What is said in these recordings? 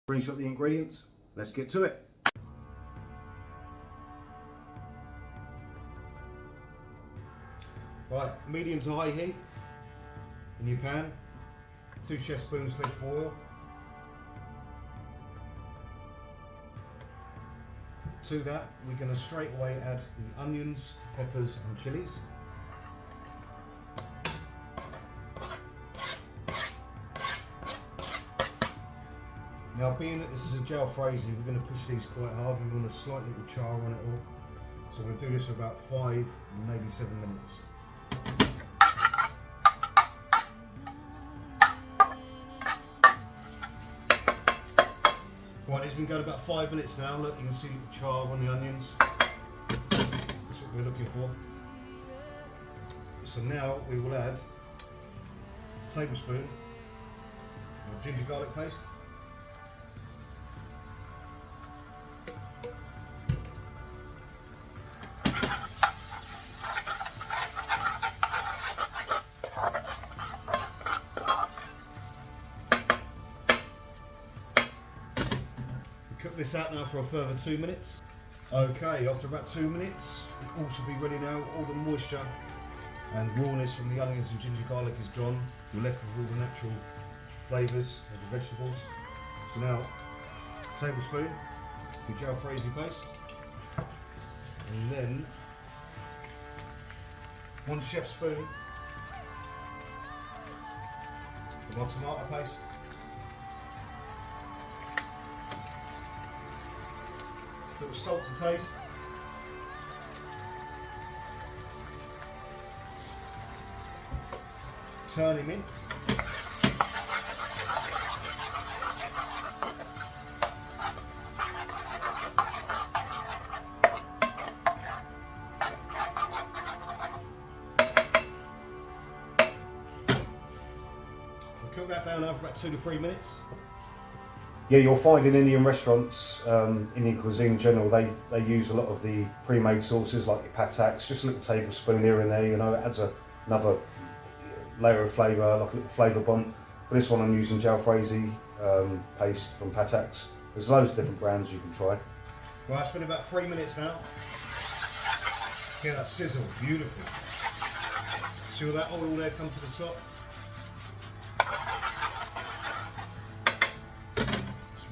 Screenshot the ingredients. Let's get to it. Right, medium to high heat in your pan. 2 chef spoons fish oil. To that, we're going to straight away add the onions, peppers and chilies. Now, being that this is a Jalfrezi, we're going to push these quite hard. We want a slight little char on it all. So we're going to do this for about 5, maybe 7 minutes. Right, it's been going about 5 minutes now. Look, you can see the char on the onions. That's what we're looking for. So now we will add a tablespoon of ginger garlic paste. Cook this out now for a further 2 minutes. Okay, after about 2 minutes, it all should be ready now. All the moisture and rawness from the onions and ginger garlic is gone. You're left with all the natural flavours of the vegetables. So now, a tablespoon of Jalfrezi paste, and then 1 chef spoon of our tomato paste. Little salt to taste. Turn him in. We'll cook that down now for about 2 to 3 minutes. Yeah, you'll find in Indian restaurants, Indian cuisine in general, they use a lot of the pre-made sauces like your pataks, just a little tablespoon here and there, you know, it adds another layer of flavour, like a little flavour bomb. For this one I'm using Jalfrezi paste from pataks. There's loads of different brands you can try. Right, it's been about 3 minutes now. Yeah, that sizzle, beautiful. See all that oil there come to the top?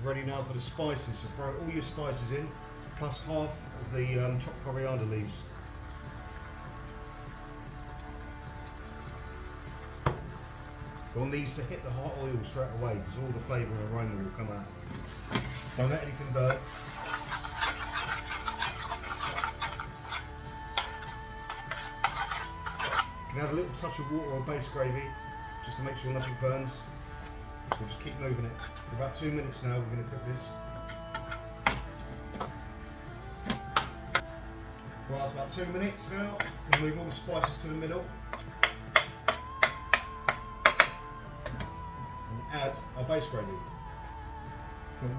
Ready now for the spices, so throw all your spices in, plus half of the chopped coriander leaves. You want these to hit the hot oil straight away, because all the flavour and aroma will come out. Don't let anything burn. You can add a little touch of water or base gravy, just to make sure nothing burns. We'll just keep moving it. For about 2 minutes now, we're going to cook this. Right, it's about 2 minutes now. We'll move all the spices to the middle. And add our base gravy.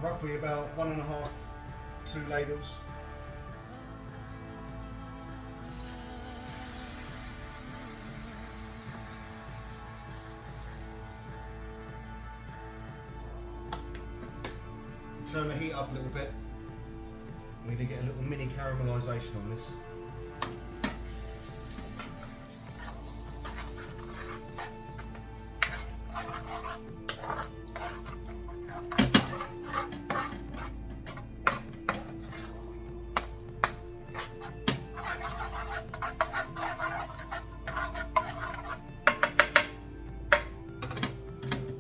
Roughly about 1.5 to 2 ladles. Turn the heat up a little bit. We need to get a little mini caramelisation on this.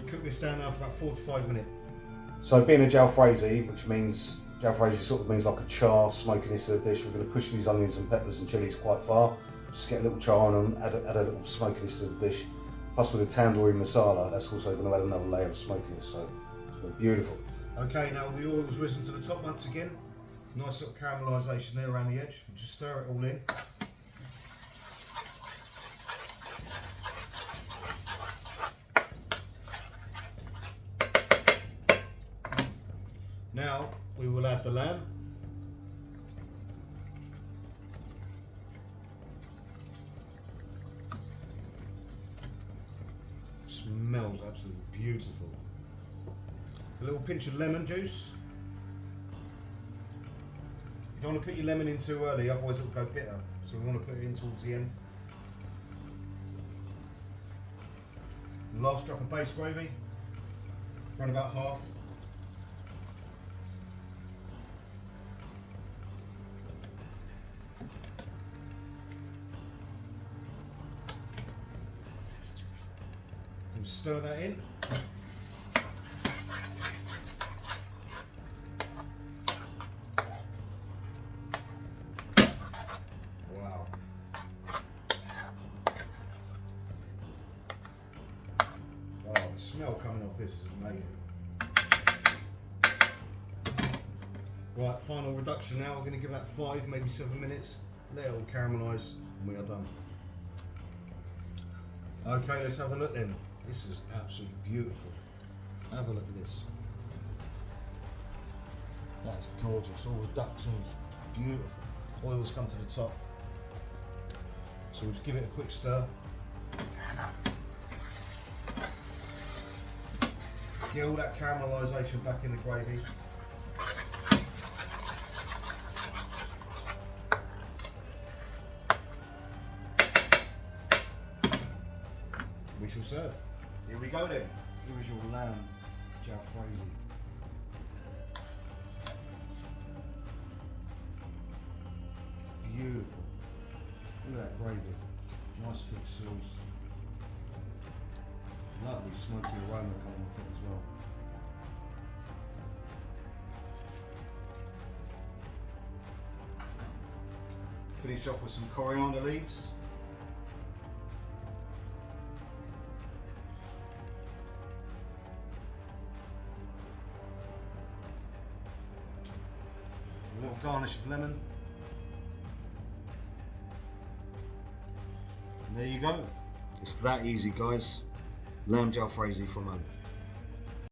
Cook this down now for about 4 to 5 minutes. So being a Jalfrezi, which means Jalfrezi sort of means like a char, smokiness of the dish, we're going to push these onions and peppers and chilies quite far. Just get a little char on them, add a little smokiness to the dish. Plus with the tandoori masala, that's also going to add another layer of smokiness, so it's beautiful. Okay, now the oil's risen to the top once again. Nice sort of caramelisation there around the edge. We'll just stir it all in. Now we will add the lamb. Smells absolutely beautiful. A little pinch of lemon juice. You don't want to put your lemon in too early, otherwise it will go bitter. So we want to put it in towards the end. And last drop of base gravy, around about half. And stir that in. Wow. Oh, the smell coming off this is amazing. Right, final reduction now. We're going to give that 5, maybe 7 minutes. Let it all caramelise and we are done. Okay, let's have a look then. This is absolutely beautiful. Have a look at this. That's gorgeous. All reductions, beautiful. Oils come to the top. So we'll just give it a quick stir. Get all that caramelisation back in the gravy. We shall serve. Here we go then. Here is your Lamb Jalfrezi. Beautiful. Look at that gravy. Nice thick sauce. Lovely smoky aroma coming off it as well. Finish off with some coriander leaves. A little garnish of lemon. And there you go. It's that easy, guys. Lamb Jalfrezi from home.